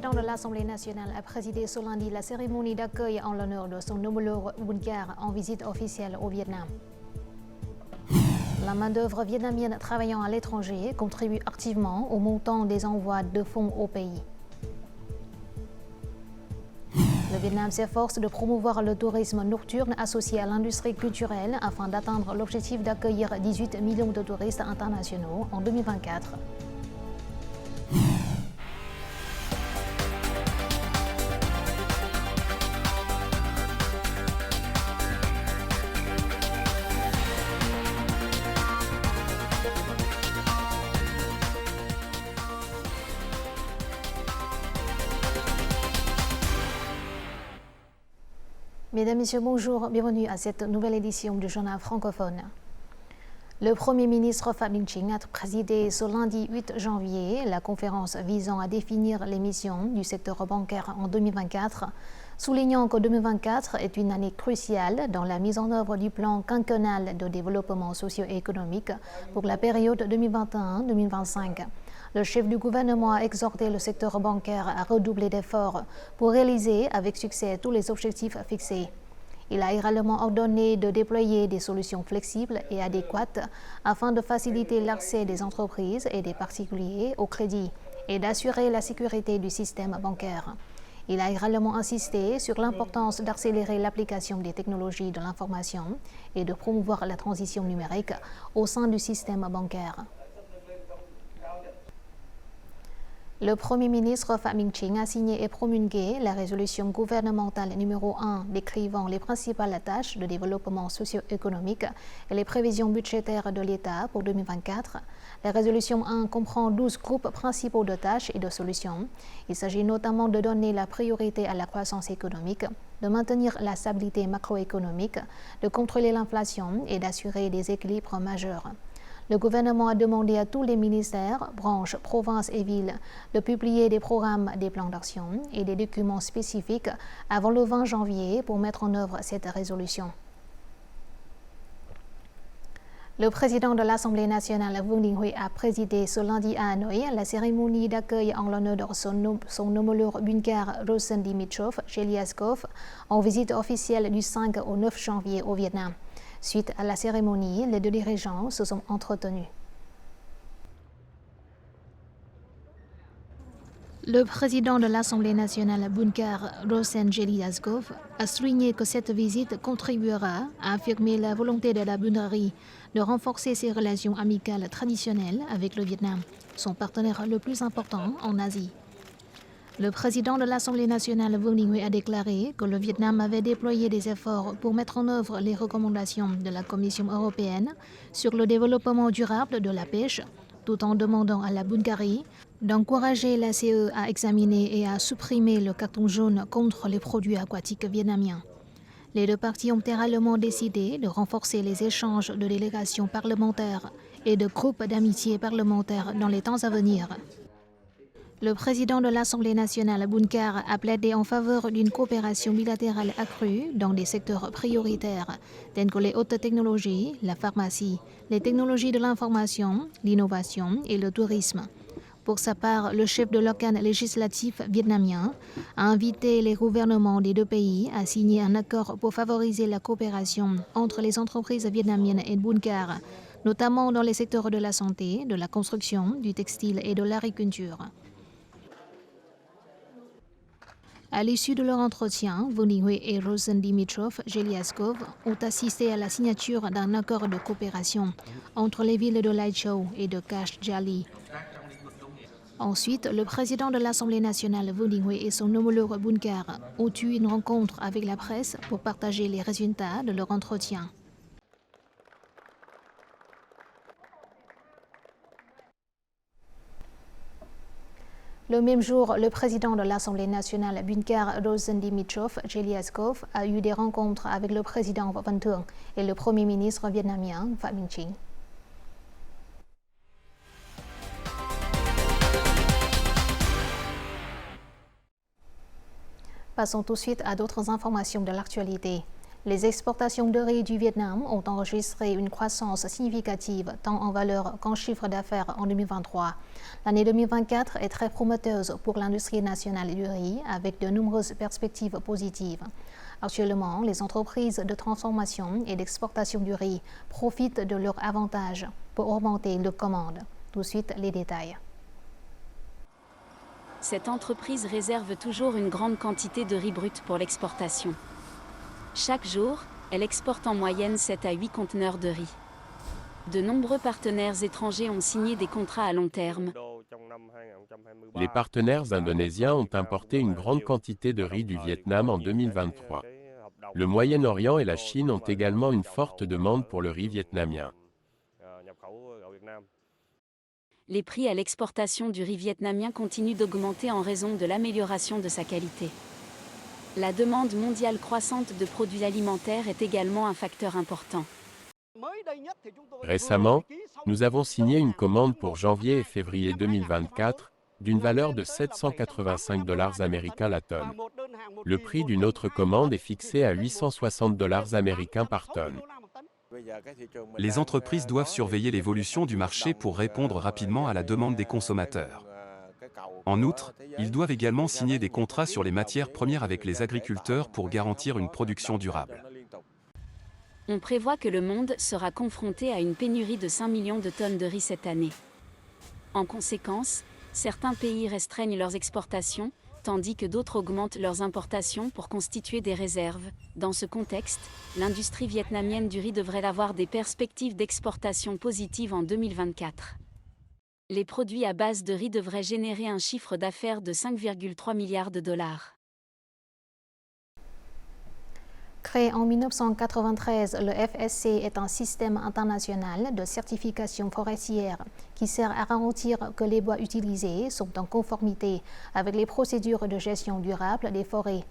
président de l'Assemblée nationale a présidé ce lundi la cérémonie d'accueil en l'honneur de son homologue bulgare en visite officielle au Vietnam. La main-d'œuvre vietnamienne travaillant à l'étranger contribue activement au montant des envois de fonds au pays. Le Vietnam s'efforce de promouvoir le tourisme nocturne associé à l'industrie culturelle afin d'atteindre l'objectif d'accueillir 18 millions de touristes internationaux en 2024. Mesdames, Messieurs, bonjour, bienvenue à cette nouvelle édition du journal francophone. Le Premier ministre Phạm Minh Chính a présidé ce lundi 8 janvier la conférence visant à définir les missions du secteur bancaire en 2024, soulignant que 2024 est une année cruciale dans la mise en œuvre du plan quinquennal de développement socio-économique pour la période 2021-2025. Le chef du gouvernement a exhorté le secteur bancaire à redoubler d'efforts pour réaliser avec succès tous les objectifs fixés. Il a également ordonné de déployer des solutions flexibles et adéquates afin de faciliter l'accès des entreprises et des particuliers au crédit et d'assurer la sécurité du système bancaire. Il a également insisté sur l'importance d'accélérer l'application des technologies de l'information et de promouvoir la transition numérique au sein du système bancaire. Le Premier ministre Phạm Minh Chính a signé et promulgué la résolution gouvernementale numéro 1 décrivant les principales tâches de développement socio-économique et les prévisions budgétaires de l'État pour 2024. La résolution 1 comprend 12 groupes principaux de tâches et de solutions. Il s'agit notamment de donner la priorité à la croissance économique, de maintenir la stabilité macroéconomique, de contrôler l'inflation et d'assurer des équilibres majeurs. Le gouvernement a demandé à tous les ministères, branches, provinces et villes de publier des programmes, des plans d'action et des documents spécifiques avant le 20 janvier pour mettre en œuvre cette résolution. Le président de l'Assemblée nationale, Vương Đình Huệ, a présidé ce lundi à Hanoï la cérémonie d'accueil en l'honneur de son homologue bulgare Rosen Dimitrov Chelyazkov en visite officielle du 5 au 9 janvier au Vietnam. Suite à la cérémonie, les deux dirigeants se sont entretenus. Le président de l'Assemblée nationale bulgare, Rosen Chelyazkov, a souligné que cette visite contribuera à affirmer la volonté de la Bulgarie de renforcer ses relations amicales traditionnelles avec le Vietnam, son partenaire le plus important en Asie. Le président de l'Assemblée nationale, Vương Đình Huệ, a déclaré que le Vietnam avait déployé des efforts pour mettre en œuvre les recommandations de la Commission européenne sur le développement durable de la pêche, tout en demandant à la Bulgarie d'encourager la CE à examiner et à supprimer le carton jaune contre les produits aquatiques vietnamiens. Les deux parties ont également décidé de renforcer les échanges de délégations parlementaires et de groupes d'amitié parlementaires dans les temps à venir. Le président de l'Assemblée nationale bulgare a plaidé en faveur d'une coopération bilatérale accrue dans des secteurs prioritaires tels que les hautes technologies, la pharmacie, les technologies de l'information, l'innovation et le tourisme. Pour sa part, le chef de l'organe législatif vietnamien a invité les gouvernements des deux pays à signer un accord pour favoriser la coopération entre les entreprises vietnamiennes et bulgares, notamment dans les secteurs de la santé, de la construction, du textile et de l'agriculture. À l'issue de leur entretien, Vương Đình Huệ et Rosen Dimitrov Chelyazkov ont assisté à la signature d'un accord de coopération entre les villes de Lai Châu et de Cache Jali. Ensuite, le président de l'Assemblée nationale, Vương Đình Huệ, et son homologue bulgare ont eu une rencontre avec la presse pour partager les résultats de leur entretien. Le même jour, le président de l'Assemblée nationale bulgare, Rosen Dimitrov Chelyazkov, a eu des rencontres avec le président Võ Văn Thưởng et le premier ministre vietnamien Phạm Minh Chính. Passons tout de suite à d'autres informations de l'actualité. Les exportations de riz du Vietnam ont enregistré une croissance significative tant en valeur qu'en chiffre d'affaires en 2023. L'année 2024 est très prometteuse pour l'industrie nationale du riz avec de nombreuses perspectives positives. Actuellement, les entreprises de transformation et d'exportation du riz profitent de leur avantage pour augmenter leurs commandes. Tout de suite, les détails. Cette entreprise réserve toujours une grande quantité de riz brut pour l'exportation. Chaque jour, elle exporte en moyenne 7 à 8 conteneurs de riz. De nombreux partenaires étrangers ont signé des contrats à long terme. Les partenaires indonésiens ont importé une grande quantité de riz du Vietnam en 2023. Le Moyen-Orient et la Chine ont également une forte demande pour le riz vietnamien. Les prix à l'exportation du riz vietnamien continuent d'augmenter en raison de l'amélioration de sa qualité. La demande mondiale croissante de produits alimentaires est également un facteur important. Récemment, nous avons signé une commande pour janvier et février 2024 d'une valeur de $785 américains la tonne. Le prix d'une autre commande est fixé à $860 américains par tonne. Les entreprises doivent surveiller l'évolution du marché pour répondre rapidement à la demande des consommateurs. En outre, ils doivent également signer des contrats sur les matières premières avec les agriculteurs pour garantir une production durable. On prévoit que le monde sera confronté à une pénurie de 5 millions de tonnes de riz cette année. En conséquence, certains pays restreignent leurs exportations, tandis que d'autres augmentent leurs importations pour constituer des réserves. Dans ce contexte, l'industrie vietnamienne du riz devrait avoir des perspectives d'exportation positives en 2024. Les produits à base de riz devraient générer un chiffre d'affaires de 5,3 milliards de dollars. Créé en 1993, le FSC est un système international de certification forestière qui sert à garantir que les bois utilisés sont en conformité avec les procédures de gestion durable des forêts.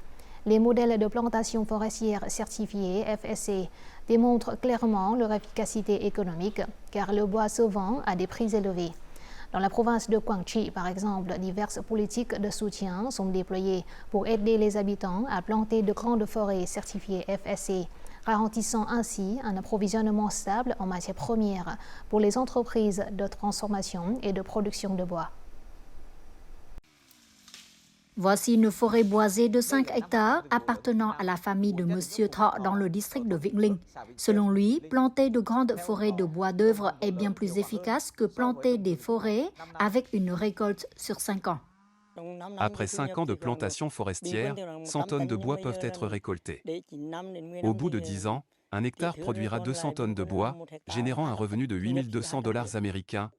Les modèles de plantation forestière certifiés FSC démontrent clairement leur efficacité économique car le bois se vend à des prix élevés. Dans la province de Quang Tri, par exemple, diverses politiques de soutien sont déployées pour aider les habitants à planter de grandes forêts certifiées FSC, garantissant ainsi un approvisionnement stable en matières premières pour les entreprises de transformation et de production de bois. Voici une forêt boisée de 5 hectares appartenant à la famille de Monsieur Thọ dans le district de Vĩnh Linh. Selon lui, planter de grandes forêts de bois d'œuvre est bien plus efficace que planter des forêts avec une récolte sur 5 ans. Après 5 ans de plantation forestière, 100 tonnes de bois peuvent être récoltées. Au bout de 10 ans, un hectare produira 200 tonnes de bois, générant un revenu de $8 200 américains.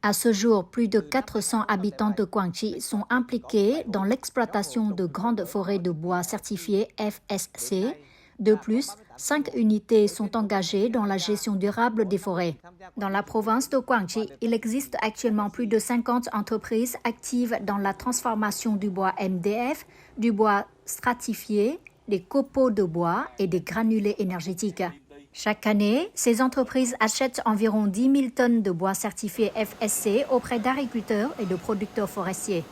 À ce jour, plus de 400 habitants de Quang Tri sont impliqués dans l'exploitation de grandes forêts de bois certifiées FSC. De plus, 5 unités sont engagées dans la gestion durable des forêts. Dans la province de Quang Tri, il existe actuellement plus de 50 entreprises actives dans la transformation du bois MDF, du bois stratifié, des copeaux de bois et des granulés énergétiques. Chaque année, ces entreprises achètent environ 10 000 tonnes de bois certifiés FSC auprès d'agriculteurs et de producteurs forestiers.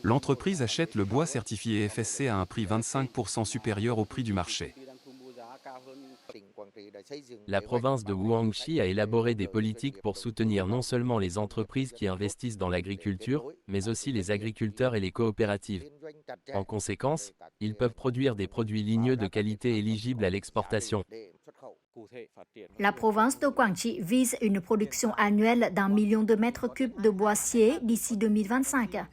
L'entreprise achète le bois certifié FSC à un prix 25% supérieur au prix du marché. La province de Guangxi a élaboré des politiques pour soutenir non seulement les entreprises qui investissent dans l'agriculture, mais aussi les agriculteurs et les coopératives. En conséquence, ils peuvent produire des produits ligneux de qualité éligibles à l'exportation. La province de Quang Tri vise une production annuelle d'1 million de mètres cubes de boissier d'ici 2025.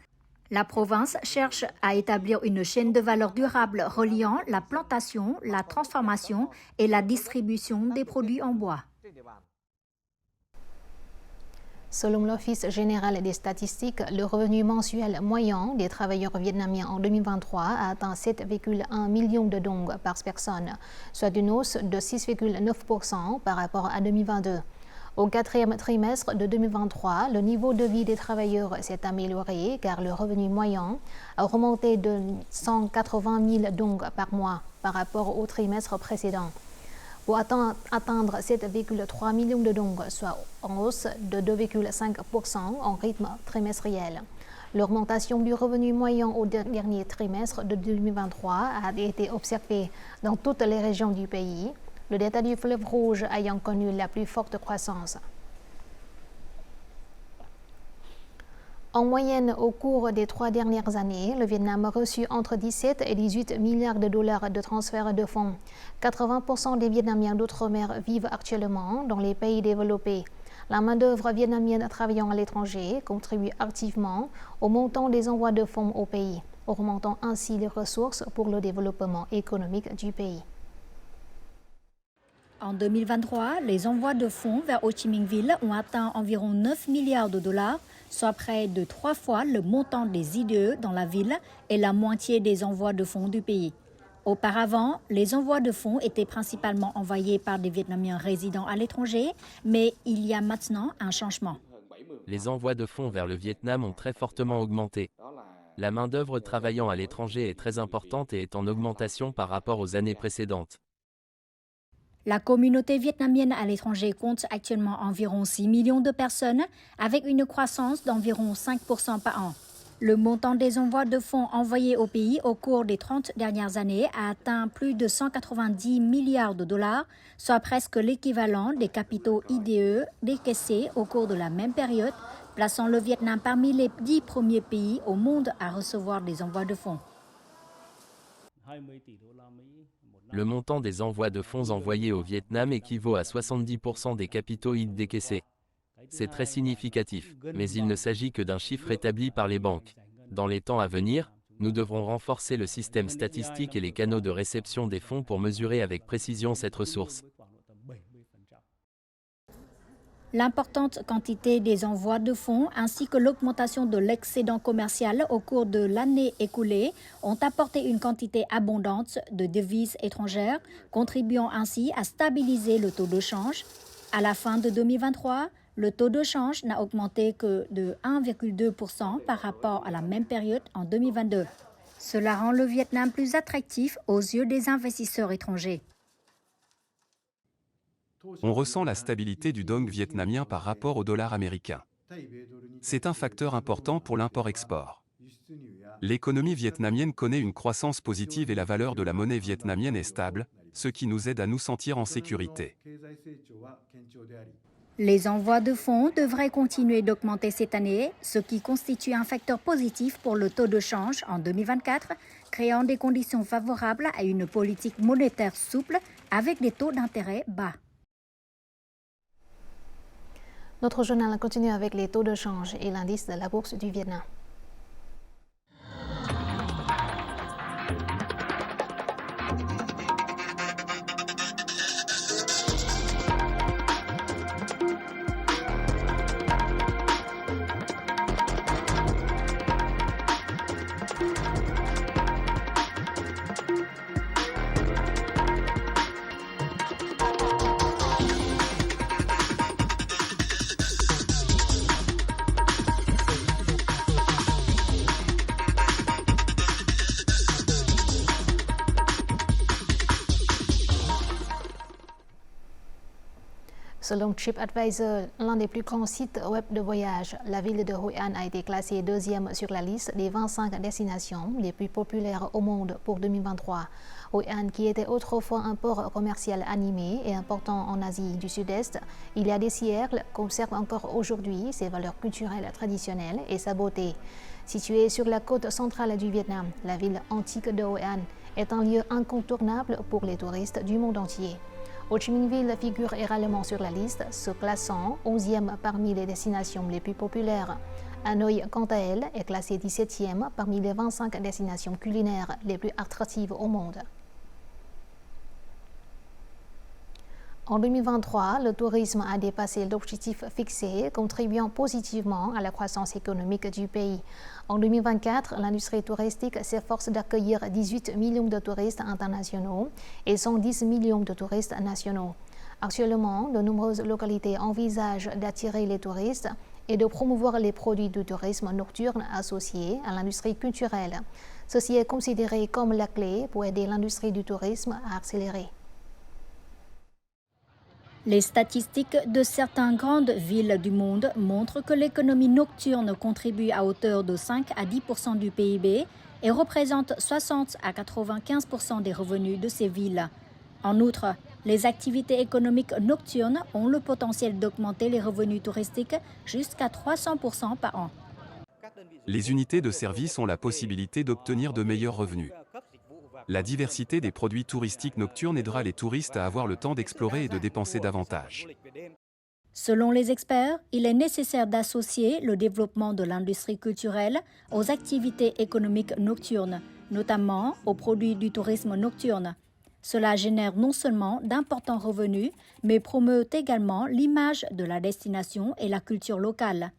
La province cherche à établir une chaîne de valeur durable reliant la plantation, la transformation et la distribution des produits en bois. Selon l'Office général des statistiques, le revenu mensuel moyen des travailleurs vietnamiens en 2023 a atteint 7,1 millions de dong par personne, soit une hausse de 6,9% par rapport à 2022. Au quatrième trimestre de 2023, le niveau de vie des travailleurs s'est amélioré car le revenu moyen a remonté de 180 000 dong par mois par rapport au trimestre précédent. Pour atteindre 7,3 millions de dong, soit en hausse de 2,5% en rythme trimestriel. L'augmentation du revenu moyen au dernier trimestre de 2023 a été observée dans toutes les régions du pays, le delta du fleuve Rouge ayant connu la plus forte croissance. En moyenne, au cours des 3 dernières années, le Vietnam a reçu entre 17 et 18 milliards de dollars de transferts de fonds. 80% des Vietnamiens d'outre-mer vivent actuellement dans les pays développés. La main-d'œuvre vietnamienne travaillant à l'étranger contribue activement au montant des envois de fonds au pays, augmentant ainsi les ressources pour le développement économique du pays. En 2023, les envois de fonds vers Ho Chi Minh Ville ont atteint environ 9 milliards de dollars, soit près de 3 fois le montant des IDE dans la ville et la moitié des envois de fonds du pays. Auparavant, les envois de fonds étaient principalement envoyés par des Vietnamiens résidant à l'étranger, mais il y a maintenant un changement. Les envois de fonds vers le Vietnam ont très fortement augmenté. La main-d'œuvre travaillant à l'étranger est très importante et est en augmentation par rapport aux années précédentes. La communauté vietnamienne à l'étranger compte actuellement environ 6 millions de personnes, avec une croissance d'environ 5% par an. Le montant des envois de fonds envoyés au pays au cours des 30 dernières années a atteint plus de 190 milliards de dollars, soit presque l'équivalent des capitaux IDE décaissés au cours de la même période, plaçant le Vietnam parmi les 10 premiers pays au monde à recevoir des envois de fonds. Le montant des envois de fonds envoyés au Vietnam équivaut à 70% des capitaux IDE décaissés. C'est très significatif, mais il ne s'agit que d'un chiffre établi par les banques. Dans les temps à venir, nous devrons renforcer le système statistique et les canaux de réception des fonds pour mesurer avec précision cette ressource. L'importante quantité des envois de fonds ainsi que l'augmentation de l'excédent commercial au cours de l'année écoulée ont apporté une quantité abondante de devises étrangères, contribuant ainsi à stabiliser le taux de change. À la fin de 2023, le taux de change n'a augmenté que de 1,2% par rapport à la même période en 2022. Cela rend le Vietnam plus attractif aux yeux des investisseurs étrangers. On ressent la stabilité du dong vietnamien par rapport au dollar américain. C'est un facteur important pour l'import-export. L'économie vietnamienne connaît une croissance positive et la valeur de la monnaie vietnamienne est stable, ce qui nous aide à nous sentir en sécurité. Les envois de fonds devraient continuer d'augmenter cette année, ce qui constitue un facteur positif pour le taux de change en 2024, créant des conditions favorables à une politique monétaire souple avec des taux d'intérêt bas. Notre journal continue avec les taux de change et l'indice de la bourse du Vietnam. Selon TripAdvisor, l'un des plus grands sites web de voyage, la ville de Hoi An a été classée 2e sur la liste des 25 destinations les plus populaires au monde pour 2023. Hoi An, qui était autrefois un port commercial animé et important en Asie du Sud-Est, il y a des siècles, conserve encore aujourd'hui ses valeurs culturelles traditionnelles et sa beauté. Située sur la côte centrale du Vietnam, la ville antique de Hoi An est un lieu incontournable pour les touristes du monde entier. Ho Chi Minh Ville figure également sur la liste, se classant 11e parmi les destinations les plus populaires. Hanoï, quant à elle, est classée 17e parmi les 25 destinations culinaires les plus attractives au monde. En 2023, le tourisme a dépassé l'objectif fixé, contribuant positivement à la croissance économique du pays. En 2024, l'industrie touristique s'efforce d'accueillir 18 millions de touristes internationaux et 110 millions de touristes nationaux. Actuellement, de nombreuses localités envisagent d'attirer les touristes et de promouvoir les produits du tourisme nocturne associés à l'industrie culturelle. Ceci est considéré comme la clé pour aider l'industrie du tourisme à accélérer. Les statistiques de certaines grandes villes du monde montrent que l'économie nocturne contribue à hauteur de 5 à 10% du PIB et représente 60 à 95% des revenus de ces villes. En outre, les activités économiques nocturnes ont le potentiel d'augmenter les revenus touristiques jusqu'à 300% par an. Les unités de service ont la possibilité d'obtenir de meilleurs revenus. La diversité des produits touristiques nocturnes aidera les touristes à avoir le temps d'explorer et de dépenser davantage. Selon les experts, il est nécessaire d'associer le développement de l'industrie culturelle aux activités économiques nocturnes, notamment aux produits du tourisme nocturne. Cela génère non seulement d'importants revenus, mais promeut également l'image de la destination et la culture locale.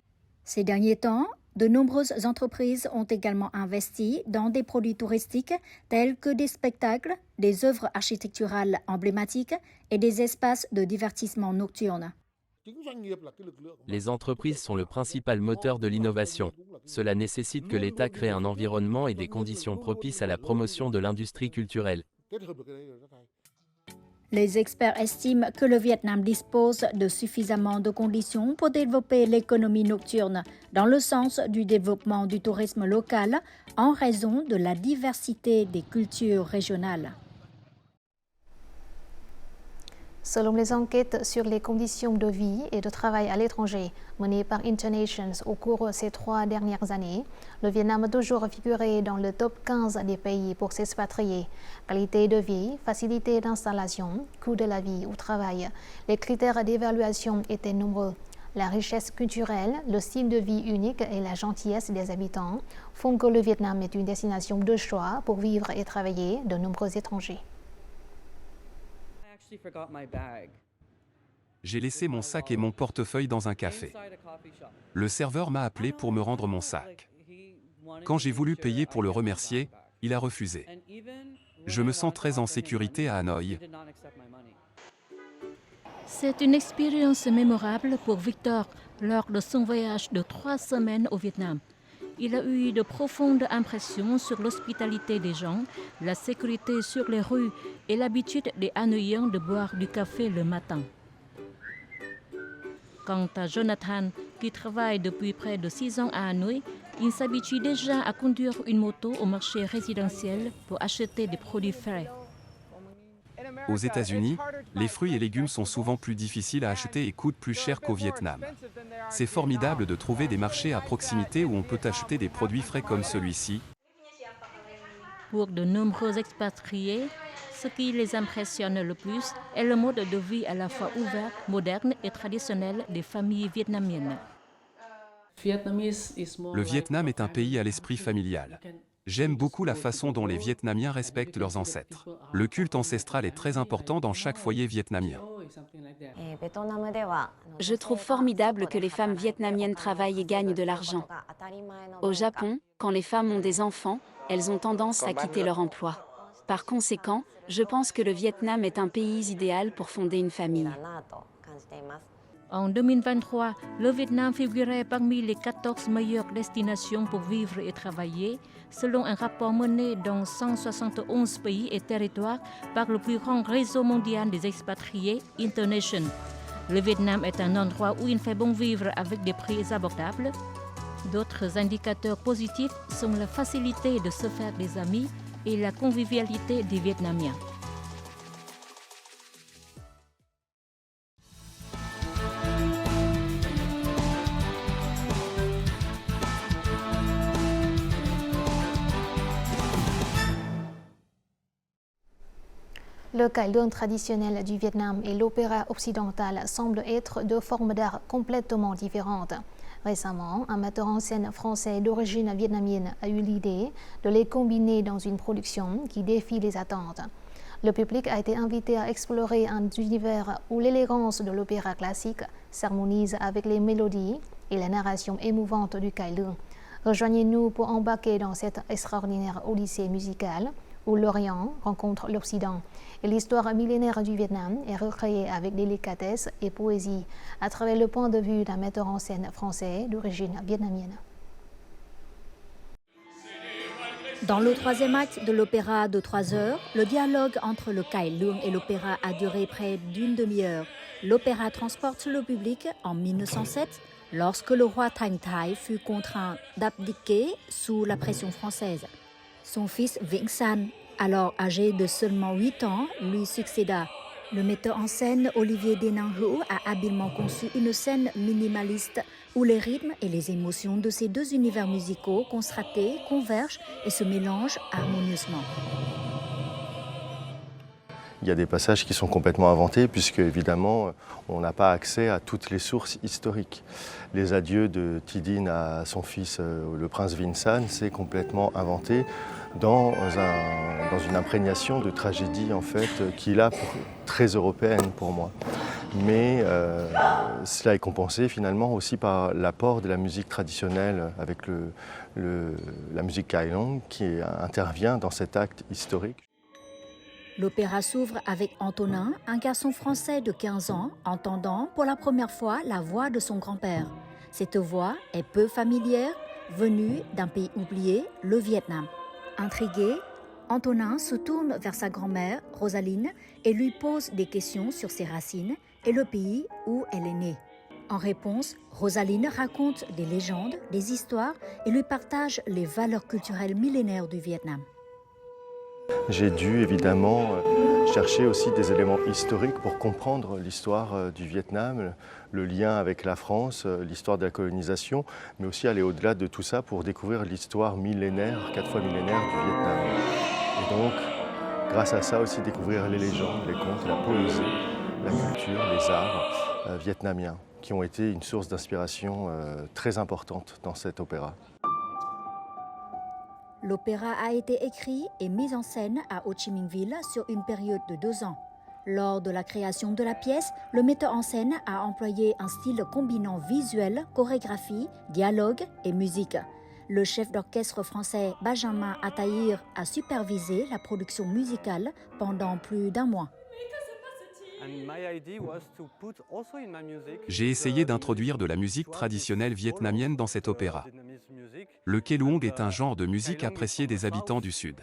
Ces derniers temps, de nombreuses entreprises ont également investi dans des produits touristiques tels que des spectacles, des œuvres architecturales emblématiques et des espaces de divertissement nocturnes. Les entreprises sont le principal moteur de l'innovation. Cela nécessite que l'État crée un environnement et des conditions propices à la promotion de l'industrie culturelle. Les experts estiment que le Vietnam dispose de suffisamment de conditions pour développer l'économie nocturne dans le sens du développement du tourisme local en raison de la diversité des cultures régionales. Selon les enquêtes sur les conditions de vie et de travail à l'étranger menées par Internations au cours de ces 3 dernières années, le Vietnam a toujours figuré dans le top 15 des pays pour s'expatrier. Qualité de vie, facilité d'installation, coût de la vie au travail, les critères d'évaluation étaient nombreux. La richesse culturelle, le style de vie unique et la gentillesse des habitants font que le Vietnam est une destination de choix pour vivre et travailler de nombreux étrangers. J'ai laissé mon sac et mon portefeuille dans un café. Le serveur m'a appelé pour me rendre mon sac. Quand j'ai voulu payer pour le remercier, il a refusé. Je me sens très en sécurité à Hanoï. C'est une expérience mémorable pour Victor lors de son voyage de 3 semaines au Vietnam. Il a eu de profondes impressions sur l'hospitalité des gens, la sécurité sur les rues et l'habitude des Hanoïens de boire du café le matin. Quant à Jonathan, qui travaille depuis près de 6 ans à Hanoï, il s'habitue déjà à conduire une moto au marché résidentiel pour acheter des produits frais. Aux États-Unis, les fruits et légumes sont souvent plus difficiles à acheter et coûtent plus cher qu'au Vietnam. C'est formidable de trouver des marchés à proximité où on peut acheter des produits frais comme celui-ci. Pour de nombreux expatriés, ce qui les impressionne le plus est le mode de vie à la fois ouvert, moderne et traditionnel des familles vietnamiennes. Le Vietnam est un pays à l'esprit familial. J'aime beaucoup la façon dont les Vietnamiens respectent leurs ancêtres. Le culte ancestral est très important dans chaque foyer vietnamien. Je trouve formidable que les femmes vietnamiennes travaillent et gagnent de l'argent. Au Japon, quand les femmes ont des enfants, elles ont tendance à quitter leur emploi. Par conséquent, je pense que le Vietnam est un pays idéal pour fonder une famille. En 2023, le Vietnam figurait parmi les 14 meilleures destinations pour vivre et travailler, selon un rapport mené dans 171 pays et territoires par le plus grand réseau mondial des expatriés, Internations. Le Vietnam est un endroit où il fait bon vivre avec des prix abordables. D'autres indicateurs positifs sont la facilité de se faire des amis et la convivialité des Vietnamiens. Le Cải Lương traditionnel du Vietnam et l'opéra occidental semblent être deux formes d'art complètement différentes. Récemment, un metteur en scène français d'origine vietnamienne a eu l'idée de les combiner dans une production qui défie les attentes. Le public a été invité à explorer un univers où l'élégance de l'opéra classique s'harmonise avec les mélodies et la narration émouvante du Cải Lương. Rejoignez-nous pour embarquer dans cette extraordinaire odyssée musicale où l'Orient rencontre l'Occident et l'histoire millénaire du Vietnam est recréée avec délicatesse et poésie à travers le point de vue d'un metteur en scène français d'origine vietnamienne. Dans le 3e acte de l'opéra de 3 heures, le dialogue entre le Cải Lương et l'opéra a duré près d'une demi-heure. l'opéra transporte le public en 1907, lorsque le roi Thanh Thái fut contraint d'abdiquer sous la pression française. Son fils Vĩnh San, alors âgé de seulement 8 ans, lui succéda. Le metteur en scène Olivier Denanhu a habilement conçu une scène minimaliste où les rythmes et les émotions de ces deux univers musicaux constratés convergent et se mélangent harmonieusement. Il y a des passages qui sont complètement inventés puisque évidemment on n'a pas accès à toutes les sources historiques. Les adieux de Tidine à son fils le prince Vincent, c'est complètement inventé dans une imprégnation de tragédie en fait qui est là très européenne pour moi. Mais cela est compensé finalement aussi par l'apport de la musique traditionnelle avec la musique Kailong qui intervient dans cet acte historique. L'opéra s'ouvre avec Antonin, un garçon français de 15 ans, entendant pour la première fois la voix de son grand-père. Cette voix est peu familière, venue d'un pays oublié, le Vietnam. Intrigué, Antonin se tourne vers sa grand-mère, Rosaline, et lui pose des questions sur ses racines et le pays où elle est née. En réponse, Rosaline raconte des légendes, des histoires et lui partage les valeurs culturelles millénaires du Vietnam. J'ai dû évidemment chercher aussi des éléments historiques pour comprendre l'histoire du Vietnam, le lien avec la France, l'histoire de la colonisation, mais aussi aller au-delà de tout ça pour découvrir l'histoire millénaire, 4 fois millénaire du Vietnam. Et donc, grâce à ça aussi découvrir les légendes, les contes, la poésie, la culture, les arts vietnamiens, qui ont été une source d'inspiration très importante dans cet opéra. L'opéra a été écrit et mis en scène à Ho Chi Minh Ville sur une période de 2 ans. Lors de la création de la pièce, le metteur en scène a employé un style combinant visuel, chorégraphie, dialogue et musique. Le chef d'orchestre français Benjamin Attahir a supervisé la production musicale pendant plus d'1 mois. J'ai essayé d'introduire de la musique traditionnelle vietnamienne dans cet opéra. Le Kelung est un genre de musique apprécié des habitants du Sud.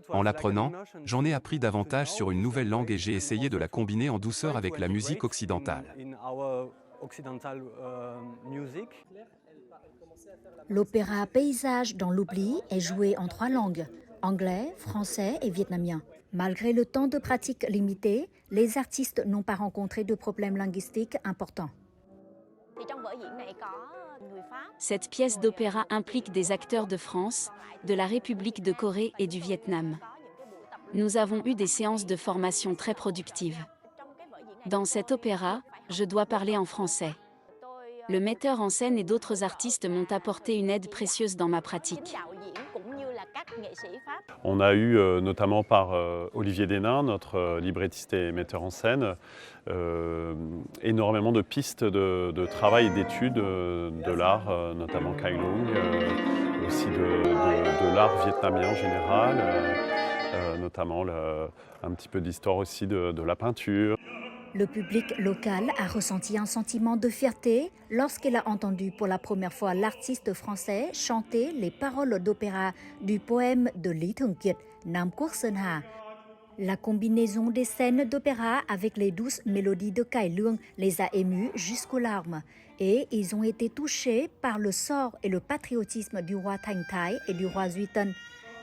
En l'apprenant, j'en ai appris davantage sur une nouvelle langue et j'ai essayé de la combiner en douceur avec la musique occidentale. L'opéra Paysage dans l'oubli est joué en 3 langues, anglais, français et vietnamien. Malgré le temps de pratique limité, les artistes n'ont pas rencontré de problèmes linguistiques importants. Cette pièce d'opéra implique des acteurs de France, de la République de Corée et du Vietnam. Nous avons eu des séances de formation très productives. Dans cet opéra, je dois parler en français. Le metteur en scène et d'autres artistes m'ont apporté une aide précieuse dans ma pratique. On a eu, notamment par Olivier Denain, notre librettiste et metteur en scène, énormément de pistes de travail et d'études de l'art, notamment Kailung, aussi de l'art vietnamien en général, notamment un petit peu d'histoire aussi de la peinture. Le public local a ressenti un sentiment de fierté lorsqu'il a entendu pour la première fois l'artiste français chanter les paroles d'opéra du poème de Lý Thường Kiệt, Nam Quốc Sơn Hà. La combinaison des scènes d'opéra avec les douces mélodies de Cải Lương les a émus jusqu'aux larmes et ils ont été touchés par le sort et le patriotisme du roi Thanh Thái et du roi Duy Tân.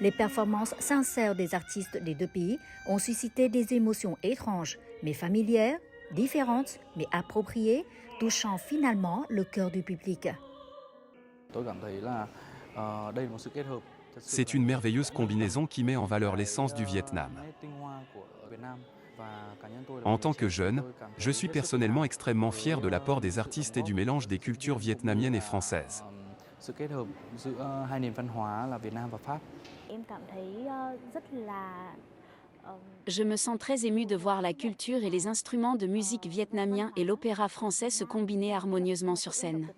Les performances sincères des artistes des 2 pays ont suscité des émotions étranges, mais familières, différentes, mais appropriées, touchant finalement le cœur du public. C'est une merveilleuse combinaison qui met en valeur l'essence du Vietnam. En tant que jeune, je suis personnellement extrêmement fier de l'apport des artistes et du mélange des cultures vietnamiennes et françaises. Je me sens très émue de voir la culture et les instruments de musique vietnamiens et l'opéra français se combiner harmonieusement sur scène.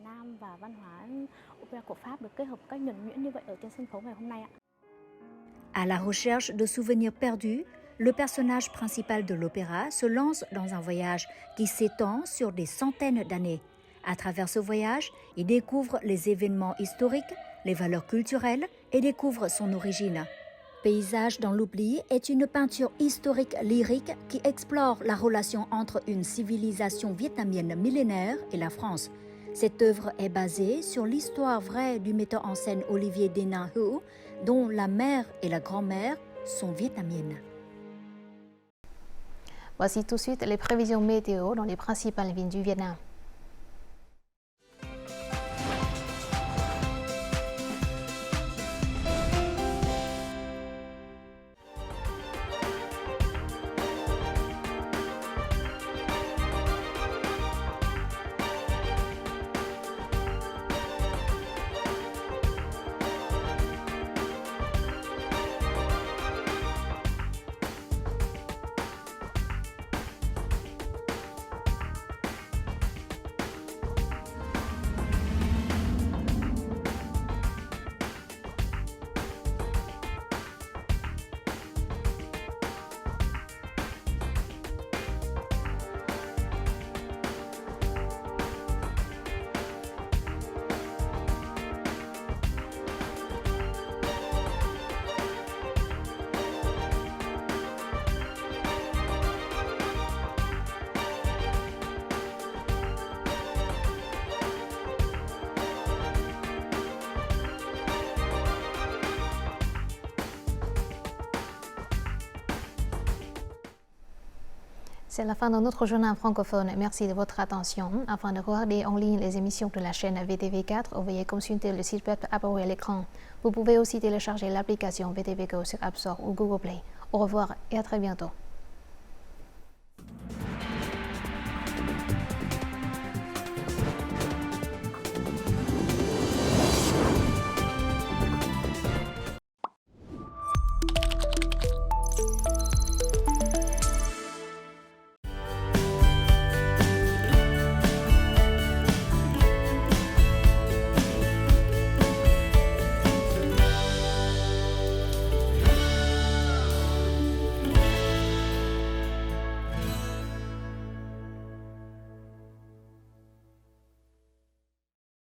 À la recherche de souvenirs perdus, le personnage principal de l'opéra se lance dans un voyage qui s'étend sur des centaines d'années. À travers ce voyage, il découvre les événements historiques, les valeurs culturelles et découvre son origine. Paysage dans l'oubli est une peinture historique lyrique qui explore la relation entre une civilisation vietnamienne millénaire et la France. Cette œuvre est basée sur l'histoire vraie du metteur en scène Olivier Denan Hữu, dont la mère et la grand-mère sont vietnamiennes. Voici tout de suite les prévisions météo dans les principales villes du Vietnam. C'est la fin de notre journal francophone. Merci de votre attention. Afin de regarder en ligne les émissions de la chaîne VTV4, veuillez consulter le site web apparu à l'écran. Vous pouvez aussi télécharger l'application VTV Go sur App Store ou Google Play. Au revoir et à très bientôt.